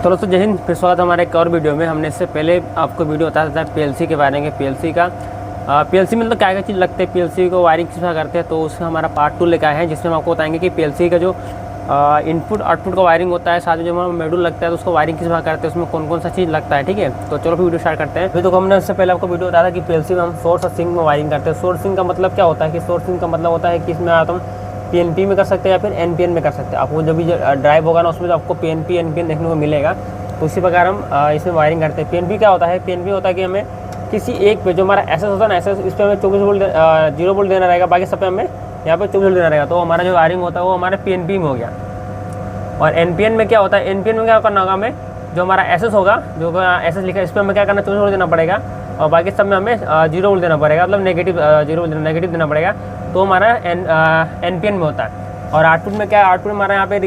तो जय हिंद, फिर स्वागत है हमारे एक और वीडियो में। हमने इससे पहले आपको वीडियो बताया था पीएलसी के बारे में। पीएलसी का पीएलसी में मतलब क्या क्या चीज़ लगते हैं, पीएलसी को वायरिंग किस तरह करते हैं, तो उसका हमारा पार्ट 2 लेकर आए हैं, जिसमें हम आपको बताएंगे कि पीएलसी का जो इनपुट आउटपुट का वायरिंग होता है, साथ में जो हमारा मॉड्यूल लगता है तो उसको वायरिंग किस तरह करते हैं, उसमें कौन कौन सा चीज़ लगता है। ठीक है, तो चलो फिर वीडियो स्टार्ट करते हैं। तो हमने इससे पहले आपको वीडियो बताया था कि पीएलसी में हम सोर्स और सिंक में वायरिंग करते हैं। सोर्सिंग का मतलब क्या होता है कि सोर्सिंग का मतलब होता है कि इसमें हम पीएनपी में कर सकते हैं या फिर एनपीएन में कर सकते हैं। आपको जब भी ड्राइव होगा ना, उसमें तो आपको पीएनपी एनपीएन देखने को मिलेगा। तो उसी प्रकार हम इसमें वायरिंग करते हैं। पीएनपी क्या होता है? पीएनपी होता है कि हमें किसी एक पे जो हमारा एसएस होता है ना, एसएस इस पर हमें 24 वोल्ट 0 वोल्ट देना रहेगा, बाकी सब पे हमें यहाँ पे 24 वोल्ट देना रहेगा। तो हमारा जो वायरिंग होता है वो हमारे पीएनपी में हो गया। और एनपीएन में क्या होता है? एनपीएन में क्या करना होगा हमें, जो हमारा एसएस होगा, जो एसएस लिखा है, इस पर हमें क्या करना, 24 वोल्ट देना पड़ेगा, और बाकी सब में हमें 0 वोल्ट देना पड़ेगा, मतलब नेगेटिव 0 वोल्ट नेगेटिव देना पड़ेगा। तो हमारा एनपीएन में होता है। और आउटपुट में क्या है? आउटपुट में हमारा यहाँ पे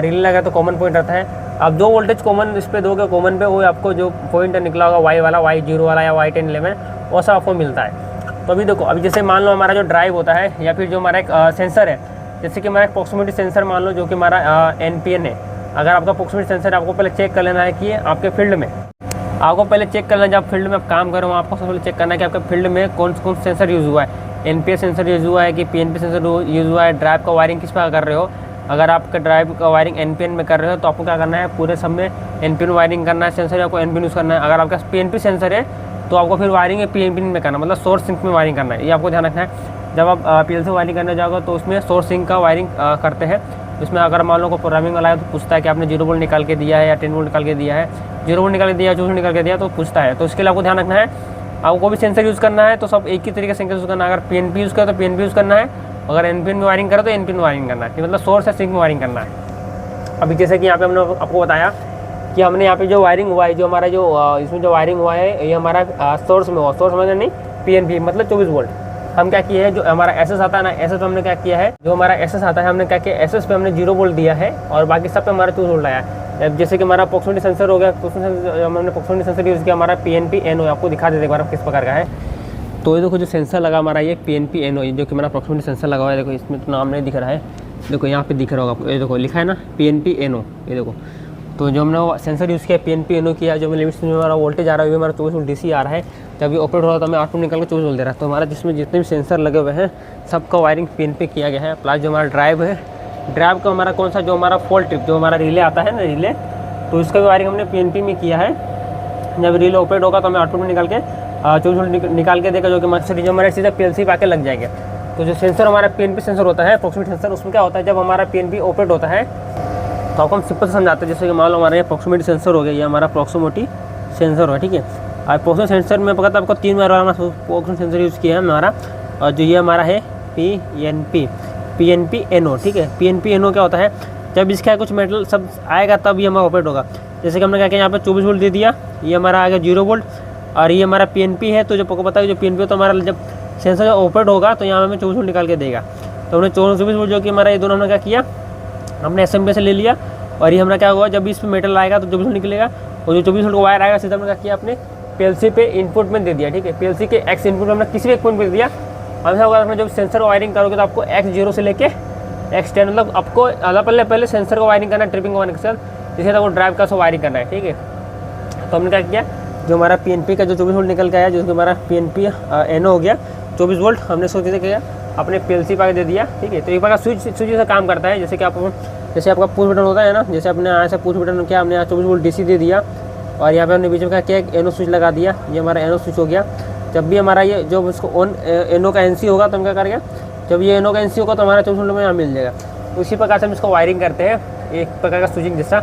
रील लगा तो कॉमन पॉइंट रहता है। आप जो वोल्टेज कॉमन इस पे दोगे कॉमन पे, वो आपको जो पॉइंट निकला होगा वाई वाला, Y0 वाला या Y10 11, वो सब आपको मिलता है। तो अभी देखो, अभी जैसे मान लो हमारा जो ड्राइव होता है या फिर जो हमारा एक सेंसर है, जैसे कि हमारा एक प्रॉक्सिमिटी सेंसर मान लो, जो कि हमारा एनपीएन है। अगर आपका प्रॉक्सिमिटी सेंसर, आपको पहले चेक कर लेना है कि आपके फील्ड में, आपको पहले चेक करना है, जब फील्ड में आप काम करो आपको सबसे पहले चेक करना है कि आपके फील्ड में कौन कौन सेंसर यूज़ हुआ है। एनपीएस सेंसर यूज़ हुआ है कि पीएनपी सेंसर यूज़ हुआ है। ड्राइव का वायरिंग किस प्रकार कर रहे हो? अगर आपका ड्राइव का वायरिंग एनपीएन में कर रहे हो तो आपको क्या करना है, पूरे सब में एनपीएन वायरिंग करना है। सेंसर आपको एनपीएन यूज़ करना है। अगर आपका पीएनपी सेंसर है तो आपको फिर वायरिंग पीएनपी में करना, मतलब सोर्स सिंक में वायरिंग करना है। ये आपको ध्यान रखना है। जब आप पीएलसी वायरिंग करने जाओगे तो उसमें सोर्स सिंक का वायरिंग करते हैं। इसमें अगर मान लो को प्रोग्रामिंग वाला है तो पूछता है कि आपने 0 वोल्ट निकाल के दिया है या 10 वोल्ट निकाल के दिया है, 0 वोल्ट निकाल के दिया, 24 निकाल के दिया, तो पूछता है। तो इसके लिए आपको ध्यान रखना है, आपको भी सेंसर यूज़ करना है तो सब एक ही तरीके से सेंसर यूज़ करना है। अगर पीएनपी यूज़ करो तो पीएनपी यूज़ करना है, अगर एनपीएन में वायरिंग करो तो एनपीएन में वायरिंग करना है, मतलब सोर्स या सिंक में वायरिंग करना है। अभी जैसे कि यहाँ पे हमने आपको बताया कि हमने यहाँ पे जो वायरिंग हुआ है, जो हमारा जो इसमें जो वायरिंग हुआ है, ये हमारा सोर्स में हुआ। सोर्स में नहीं, पीएनपी मतलब 24 वोल्ट। हम क्या किए हैं, जो हमारा एसएस आता है ना, एसएस पे हमने क्या किया है, जो हमारा एसएस आता है हमने क्या किया, एसएस पे हमने 0 वोल्ट दिया है और बाकी सब पे हमारा 24 वोल्ट आया है। जैसे कि हमारा प्रॉक्सिमिटी सेंसर हो गया, हमने प्रॉक्सिमिटी सेंसर यूज़ किया, हमारा पीएनपी एनओ, आपको दिखा देते एक बार किस प्रकार का है। तो ये देखो जो सेंसर लगा हमारा, ये पीएनपी एनओ, जो कि हमारा प्रॉक्सिमिटी सेंसर लगा हुआ है। देखो इसमें तो नाम नहीं दिख रहा है, देखो यहाँ पे दिख रहा होगा आपको, ये देखो लिखा है ना पीएनपी एनओ, ये देखो। तो जो हमने सेंसर यूज़ किया पीएनपी एनओ किया, जो लिमिट्स में हमारा वोल्टेज आ रहा है, हमारा 24 वोल्ट डीसी आ रहा है। जब ये ऑपरेट हो रहा है तो हमें आउटपुट निकल के 24 वोल्ट दे रहा है। तो हमारा जिसमें जितने भी सेंसर लगे हुए हैं सबका वायरिंग पीएनपी किया गया है। प्लस जो हमारा ड्राइव है, ड्राइव का हमारा कौन सा, जो हमारा फॉल्ट ट्रिप, जो हमारा रिले आता है ना, रिले, तो इसका भी वायरिंग हमने पीएनपी में किया है। जब रिले ऑपरेट होगा तो हमें आउटपुट में निकाल के 24 वोल्ट निकाल के देगा, जो कि जो हमारे सीधा पीएलसी पे आके लग जाएगा। तो जो सेंसर हमारा पीएनपी सेंसर होता है, प्रॉक्सिमिटी सेंसर, उसमें क्या होता है, जब हमारा पीएनपी ऑपरेट होता है तो आपको हम सिंपल से समझाते हैं। जैसे कि मान लो हमारा ये प्रॉक्सिमिटी सेंसर हो गया, ये हमारा प्रॉक्सिमिटी सेंसर है, ठीक है। और प्रॉक्सिमिटी सेंसर में पता आपको 3 बार हमारा प्रॉक्सिमिटी सेंसर यूज़ किया है हमारा, और जो ये हमारा है पीएनपी एनओ, ठीक है। पीएनपी एनओ क्या होता है, जब इसका कुछ मेटल सब आएगा तब ये हमारा ऑपरेट होगा। जैसे कि हमने क्या किया, यहाँ पर 24 वोल्ट दे दिया, ये हमारा आ गया 0 वोल्ट, और ये हमारा पीएनपी है। तो जो आपको पता है जो पीएनपी तो हमारा जब सेंसर ऑपरेट होगा तो यहाँ हमें 24 वोल्ट निकाल के देगा। तो हमने 24 वोल्ट जो कि हमारा ये दोनों हमने क्या किया, हमने एसएमबी से ले लिया, और ये हमारा क्या हुआ, जब इस पर मेटल आएगा तो 24 वोल्ट निकलेगा, और जो 24 वोल्ट का वायर आएगा सीधा हमने क्या किया, अपने पीएलसी पे इनपुट में दे दिया, ठीक है। पीएलसी के एक्स इनपुट में हमने किसी भी एक पॉइंट पे दे दिया। हमेशा होगा अपने जब सेंसर को वायरिंग करोगे तो आपको X0 से लेके X10, मतलब आपको पहले सेंसर को वायरिंग करना है, ट्रिपिंग वायरिंग के साथ, जिसे आपको ड्राइव का सब वायरिंग करना है, ठीक है। तो हमने क्या किया, जो हमारा पीएनपी का जो 24 वोल्ट निकल के आया, जो कि हमारा पीएनपी एनओ हो गया 24 वोल्ट, हमने सोचे किया अपने पीएलसी पे दे दिया, ठीक है। तो एक बार स्विच से काम करता है, जैसे कि आप, जैसे आपका पुश बटन होता है ना, जैसे अपने यहाँ से पुश बटन किया, हमने यहाँ 24 वोल्ट डीसी दे दिया, और यहाँ पे हमने बीच में क्या किया, एनओ स्विच लगा दिया, ये हमारा एनओ स्विच हो गया। जब भी हमारा ये जो उसको ऑन एनओ का एनसी होगा तो हम क्या करेंगे, जब ये एनओ का एनसी होगा तो हमारा 24 वोल्ट में यहाँ मिल जाएगा। तो इसी प्रकार से हम इसको वायरिंग करते हैं, एक प्रकार का स्विचिंग जैसा,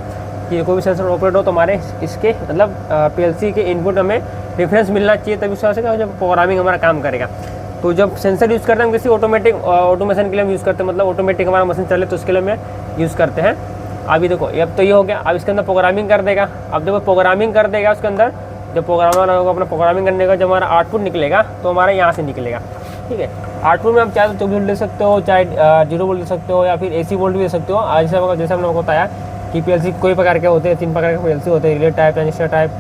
कि कोई भी सेंसर ऑपरेट हो तो हमारे इसके मतलब पीएलसी के इनपुट हमें डिफरेंस मिलना चाहिए, तभी उस तरह से जब प्रोग्रामिंग हमारा काम करेगा। तो जब सेंसर यूज़ करते हैं हम किसी ऑटोमेशन के लिए हम यूज़ करते हैं, मतलब ऑटोमेटिक हमारा मशीन चले तो उसके लिए हमें यूज़ करते हैं। अभी देखो अब तो ये हो गया, अब इसके अंदर प्रोग्रामिंग कर देगा। अब जब वो प्रोग्रामिंग कर देगा उसके अंदर, जब प्रोग्रामर होगा अपना प्रोग्रामिंग करने का, जब हमारा आउटपुट निकलेगा तो हमारा यहाँ से निकलेगा, ठीक है। आउटपुट में आप चाहे तो 24 वोल्ट दे सकते हो, चाहे 0 वोल्ट दे सकते हो, या फिर AC वोल्ट भी दे सकते हो। जैसे हमने आपको बताया कि पीएलसी कोई प्रकार के होते हैं, 3 प्रकार के पीएलसी होते हैं, रिले टाइप, ट्रांजिस्टर टाइप,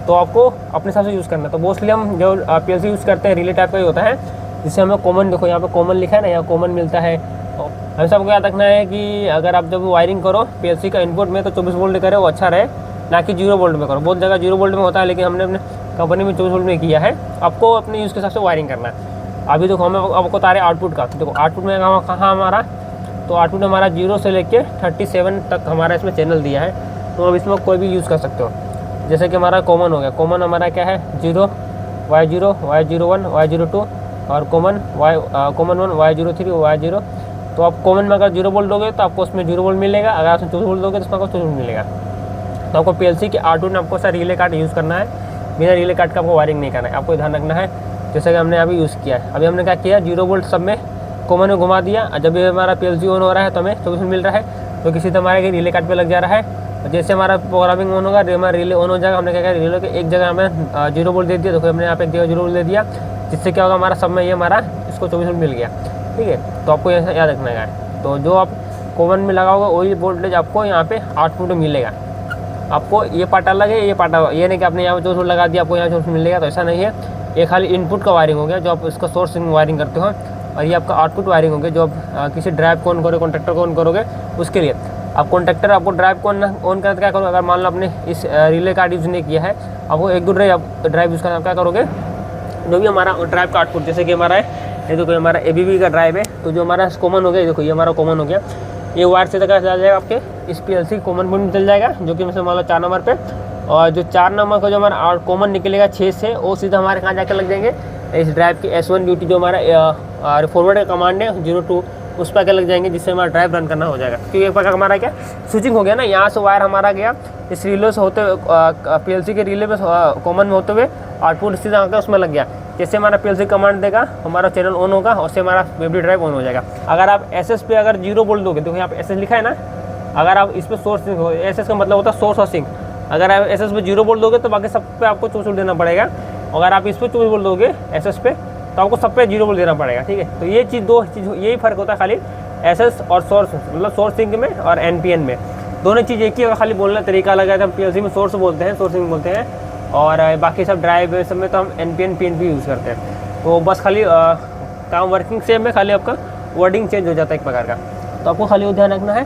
तो आपको अपने हिसाब से यूज़ करना है। तो मोस्टली हम जो पीएलसी यूज़ करते हैं रिले टाइप का ही होता है, जिससे हमें कॉमन, देखो यहाँ पे कॉमन लिखा है ना, यहाँ कॉमन मिलता है। हमें सबको याद रखना है कि अगर आप जब वायरिंग करो पीएलसी का इनपुट में तो 24 वोल्ट करे वो अच्छा रहे, ना कि 0 वोल्ट में करो। बहुत जगह 0 वोल्ट में होता है, लेकिन हमने अपने कंपनी में 24 वोल्ट में किया है। आपको अपने यूज़ के हिसाब से वायरिंग करना है। अभी देखो हमें आपको बता रहे आउटपुट का, तो देखो आउटपुट में कहाँ हमारा, तो आउटपुट हमारा 0 से लेके 37 तक हमारा इसमें चैनल दिया है। तो अब इसमें कोई भी यूज़ कर सकते हो। जैसे कि हमारा कॉमन हो गया, कॉमन हमारा क्या है 0 Y0 Y01 Y02 और कॉमन 1 Y03 Y0। तो आप कॉमन में अगर 0 वोल्ट दोगे तो आपको उसमें 0 वोल्ट मिलेगा, अगर आप 24 वोल्ट दोगे तो उसमें आपको 24 वोल्ट मिलेगा। तो आपको PLC के आउटपुट में आपको सर रिले कार्ड यूज़ करना है, बिना रिले कार्ड का आपको वायरिंग नहीं करना है। आपको ध्यान रखना है, जैसे कि हमने अभी यूज़ किया है। अभी हमने क्या किया, 0 वोल्ट सब में कॉमन में घुमा दिया। जब भी हमारा PLC ऑन हो रहा है तो हमें 24 मिल रहा है, तो किसी तो हमारे रिले कार्ड पे लग जा रहा है। जैसे हमारा प्रोग्रामिंग ऑन होगा, हमारा रिले ऑन हो जाएगा। हमने क्या किया, रिले के एक जगह हमें 0 वोल्ट दे दिया, देखो हमने यहाँ पे एक जगह 0 वोल्ट दे दिया, जिससे क्या होगा हमारा सब में ये हमारा इसको 24 वोल्ट मिल गया। ठीक है, तो आपको ऐसा याद रखना है। तो जो आप कॉमन में लगाओगे वही वोल्टेज आपको यहाँ पे आउटपुट में मिलेगा। आपको ये पार्ट अलग है, ये पार्ट ये नहीं कि आपने यहाँ पे 24 वोल्ट लगा दिया आपको यहाँ 24 मिलेगा, तो ऐसा नहीं है। ये खाली इनपुट का वायरिंग हो गया, जो आप इसका सोर्स वायरिंग करते हो, और ये आपका आउटपुट वायरिंग हो गया, जो आप किसी ड्राइव को ऑन करोगे, कॉन्ट्रैक्टर को ऑन करोगे, उसके लिए आप कॉन्ट्रैक्टर आपको ड्राइव को ऑन करके क्या करोगे, अगर मान लो आपने इस रिले कार्ड यूज़ नहीं किया है, आपको एक दो ड्राइव यूज़ करना, क्या करोगे, जो भी हमारा ड्राइव का आउटपुट, जैसे कि हमारा है ये देखो हमारा ABB का ड्राइव है, तो जो हमारा कॉमन हो गया, देखो ये हमारा कॉमन हो गया, ये वायर से चल जाएगा आपके इस PLC कॉमन बोर्ड में चल जाएगा, जो कि मतलब मान लो 4 नंबर पे, और जो 4 नंबर का जो हमारा कॉमन निकलेगा 6 से, वो सीधा हमारे कहाँ जाकर लग जाएंगे, इस ड्राइव की S1 ड्यूटी जो हमारा फॉरवर्ड का कमांड है 02, उस पर क्या लग जाएंगे, जिससे हमारा ड्राइव रन करना हो जाएगा। क्योंकि एक प्रकार हमारा क्या स्विचिंग हो गया ना, यहाँ से वायर हमारा गया इस रिले से होते PLC के रिले में कॉमन में होते हुए आउटपुट सीधा आकर उसमें लग गया। जैसे हमारा PLC कमांड देगा, हमारा चैनल ऑन होगा, उससे हमारा मेमोरी ड्राइव ऑन हो जाएगा। अगर आप SS पे अगर 0 वोल्ट दोगे, तो यहाँ पे SS लिखा है ना, अगर आप इस पर सोर्स SS का मतलब होता है सोर्स और सिंक, अगर आप SS पे 0 वोल्ट दोगे तो बाकी सब पे आपको 24 वोल्ट देना पड़ेगा। अगर आप इस पर 24 वोल्ट दोगे SS पे, तो आपको सब पे 0 वोल्ट देना पड़ेगा। ठीक है, तो ये चीज़ दो चीज़ यही फ़र्क होता है खाली SS और सोर्स, मतलब सोर्स सिंक में और NPN में, दोनों चीज़ एक ही होगा, खाली बोलने का तरीका अलग है। हम PLC में सोर्स बोलते हैं, सोर्सिंग बोलते हैं, और बाकी सब ड्राइव सब में तो हम NPN PNP यूज़ करते हैं। तो बस खाली काम वर्किंग सेम में, खाली आपका वर्डिंग चेंज हो जाता है एक प्रकार का। तो आपको खाली वो ध्यान रखना है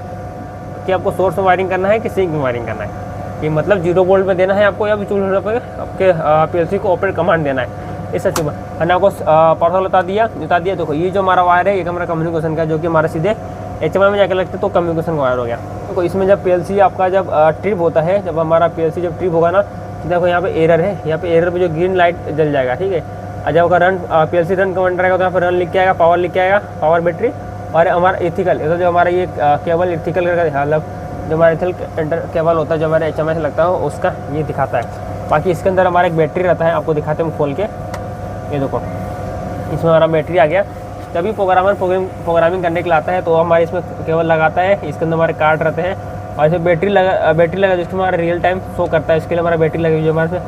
कि आपको सोर्स में वायरिंग करना है कि सिंक में वायरिंग करना है, कि मतलब 0 वोल्ट में देना है आपको, या 24 वोल्ट पे आपके PLC को ऑपरेट कमांड देना है। इस सच में मैंने आपको पावर बता दिया। देखो ये जो हमारा वायर है, ये हमारा कम्युनिकेशन का, जो कि हमारा सीधे HMI में जाकर लगता है, तो कम्युनिकेशन का वायर हो गया। तो इसमें जब PLC आपका जब ट्रिप होता है, जब हमारा PLC जब ट्रिप होगा ना, देखो यहाँ पे एरर है, यहाँ पे एरर पे जो ग्रीन लाइट जल जाएगा। ठीक है, और जब रन PLC रन कमांड रहेगा, तो यहाँ पर रन लिख के आएगा, पावर लिख के आएगा, पावर बैटरी, और हमारा इथिकल, जो हमारा ये केबल इथिकल का, मतलब जो हमारा इथिकल केबल होता है, जो हमारे HMI से लगता है, उसका ये दिखाता है। बाकी इसके अंदर हमारा एक बैटरी रहता है, आपको दिखाते हैं खोल के, ये देखो इसमें हमारा बैटरी आ गया। जब भी प्रोग्रामर प्रोग्रामिंग करने के लिए आता है, तो हमारे इसमें केबल लगाता है, इसके अंदर हमारे कार्ड रहते हैं, और इसमें बैटरी लगा जिसमें हमारा रियल टाइम शो करता है। इसके लिए हमारा बैटरी लगी, जो हमारे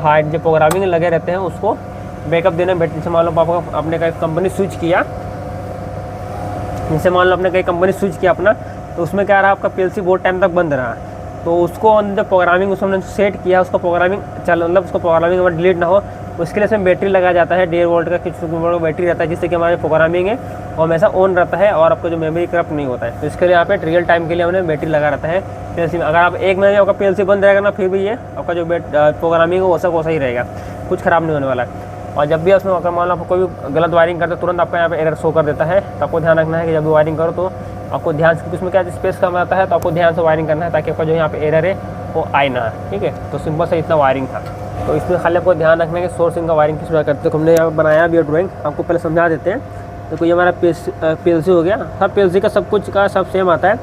हार्ड जो प्रोग्रामिंग लगे रहते हैं, उसको बैकअप देना बैटरी से। मान लो पापा आपने कहीं कंपनी स्विच किया, जैसे मान लो आपने कहीं कंपनी स्विच किया अपना, तो उसमें क्या रहा, आपका PLC बहुत टाइम तक बंद रहा, तो उसको जब प्रोग्रामिंग उसको हमने सेट किया, उसको प्रोग्रामिंग मतलब उसको प्रोग्रामिंग हमारा डिलीट ना हो, उसके लिए इसमें बैटरी लगाया जाता है। 1.5 वोल्ट का कुछ वोल्ट का बैटरी रहता है, जिससे कि हमारी प्रोग्रामिंग है वो हमेशा ऑन रहता है, और आपका जो मेमोरी करप्ट नहीं होता है। तो इसके लिए यहाँ पे रियल टाइम के लिए हमने बैटरी लगा रहता है PLC में। अगर आप 1 महीने आपका PLC बंद रहेगा ना, फिर भी ये आपका जो प्रोग्रामिंग है वो वैसा ही रहेगा, कुछ ख़राब नहीं होने वाला है। और जब भी उसमें अगर मान लो आपको कोई भी गलत वायरिंग करते, तुरंत आपका यहाँ पे एरर शो कर देता है। तो आपको ध्यान रखना है कि जब भी वायरिंग करो, तो आपको ध्यान से, उसमें क्या स्पेस कम आता है, तो आपको ध्यान से वायरिंग करना है, ताकि आपका जो यहाँ पे एरर है वो आए ना। ठीक है, तो सिंपल से इतना वायरिंग था। तो इसमें खाली आपको ध्यान रखना है कि सोर्सिंग का वायरिंग किस प्रकार करते हैं। तो हमने यहाँ पर बनाया भी ड्राइंग, आपको पहले समझा देते हैं। तो ये हमारा PLC हो गया। हर PLC का सब कुछ का सब सेम आता है।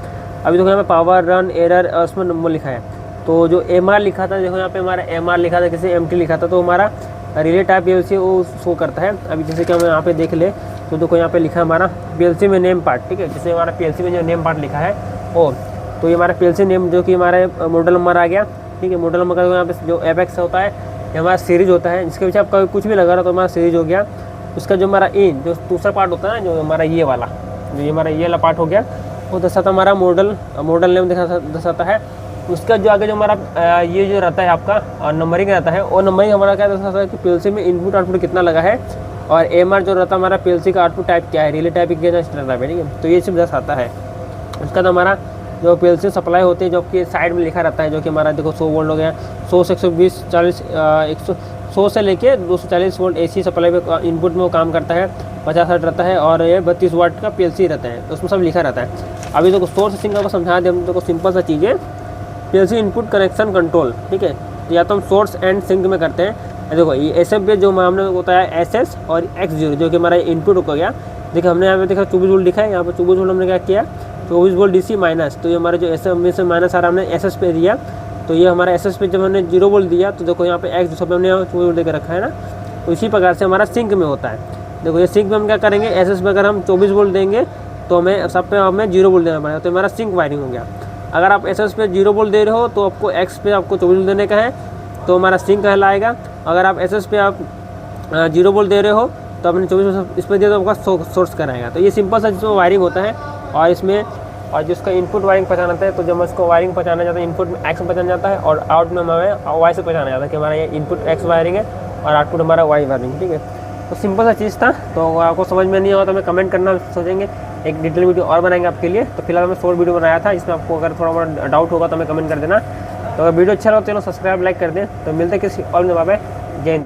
अभी देखो यहाँ पे पावर, रन, एरर, और उसमें नंबर लिखा है। तो जो MR लिखा था, देखो यहाँ पे हमारा MR लिखा था, किसी MT लिखा था, तो हमारा रिले टाइप PLC वो शो करता है। अभी जैसे कि हम यहाँ पे देख ले, तो देखो यहाँ पे लिखा है हमारा PLC में नेम पार्ट। ठीक है, जैसे हमारा PLC में जो नेम पार्ट लिखा है वो, तो ये हमारा PLC नेम, जो कि हमारा मॉडल नंबर आ गया। ठीक है, मॉडल नंबर का यहाँ पे जो एपेक्स होता है, ये हमारा सीरीज होता है। इसके पीछे आपका कुछ भी लगा रहा तो हमारा सीरीज हो गया। उसका जो हमारा इन जो दूसरा पार्ट होता है ना, जो हमारा ये वाला, जो ये हमारा ये वाला पार्ट हो गया, वो दर्शाता हमारा मॉडल नेम दर्शाता है। उसका जो आगे जो हमारा ये जो रहता है आपका नंबरिंग रहता है, वो नंबरिंग हमारा क्या दर्शाता है कि PLC में इनपुट आउटपुट कितना लगा है, और MR जो रहता है हमारा PLC का आउटपुट टाइप क्या है, रिले टाइप क्या रहता है। ठीक है, तो ये सब दर्शाता है। उसका तो हमारा जो PLC सप्लाई होती है जो कि साइड में लिखा रहता है, जो कि हमारा देखो 100 वोल्ट हो गया, 100 से 120 40 100 से लेके 240 वोल्ट AC सप्लाई पे इनपुट में वो काम करता है, 50 वाट रहता है, और ये 32 वाट का PLC रहता है, तो उसमें सब लिखा रहता है। अभी देखो सोर्स सिंक को समझा दें हम, देखो सिंपल सा चीज़ है, PLC इनपुट कनेक्शन कंट्रोल, ठीक है। तो या तो हम सोर्स एंड सिंक में करते हैं। देखो ये SF पे जो हमने बताया SS और X0 जो कि हमारा इनपुट हो गया। देखो हमने यहाँ पे देखा 24 वोल्ट लिखा है, यहाँ पर 24 वोल्ट हमने क्या किया, 24 वोल्ट DC माइनस, तो ये हमारे जो SM से माइनस आ रहा हमने SS पे दिया, तो ये हमारा SS पे जब हमने 0 वोल्ट दिया, तो देखो यहाँ पे X जो हमने 24 वोल्ट देकर रखा है ना, तो इसी प्रकार से हमारा सिंक में होता है। देखो ये सिंक में हम क्या करेंगे, SS पे अगर हम 24 वोल्ट देंगे तो हमें सब पे हमें 0 वोल्ट देना पड़ेगा, तो हमारा सिंक वायरिंग हो गया। अगर आप SS पे 0 वोल्ट दे रहे हो तो आपको X पे आपको 24 वोल्ट देने का है, तो हमारा सिंक कहलाएगा। अगर आप SS पे आप 0 वोल्ट दे रहे हो तो आपने 24 इस पर दिया तो आपका सोर्स कराएगा। तो ये सिंपल सा जिसमें वायरिंग होता है, और इसमें और जिसका इनपुट वायरिंग पहचाना जाता है, तो जब उसको वायरिंग पहचाना जाता है, इनपुट में X में पहचाना जाता है और आउट में हमें Y से पहचाना जाता है कि हमारा ये इनपुट X वायरिंग है और आउटपुट हमारा Y वायरिंग, ठीक है। तो सिंपल सा चीज़ था, तो आपको समझ में नहीं आया तो हमें कमेंट करना, सोचेंगे एक डिटेल वीडियो और बनाएंगे आपके लिए। तो फिलहाल मैं शॉर्ट वीडियो बनाया था, इसमें आपको अगर थोड़ा बहुत डाउट होगा तो हमें कमेंट कर देना। तो अगर वीडियो अच्छा लगा तो सब्सक्राइब लाइक कर दें। तो मिलते हैं किसी और में, बाय बाय, जय हिंद।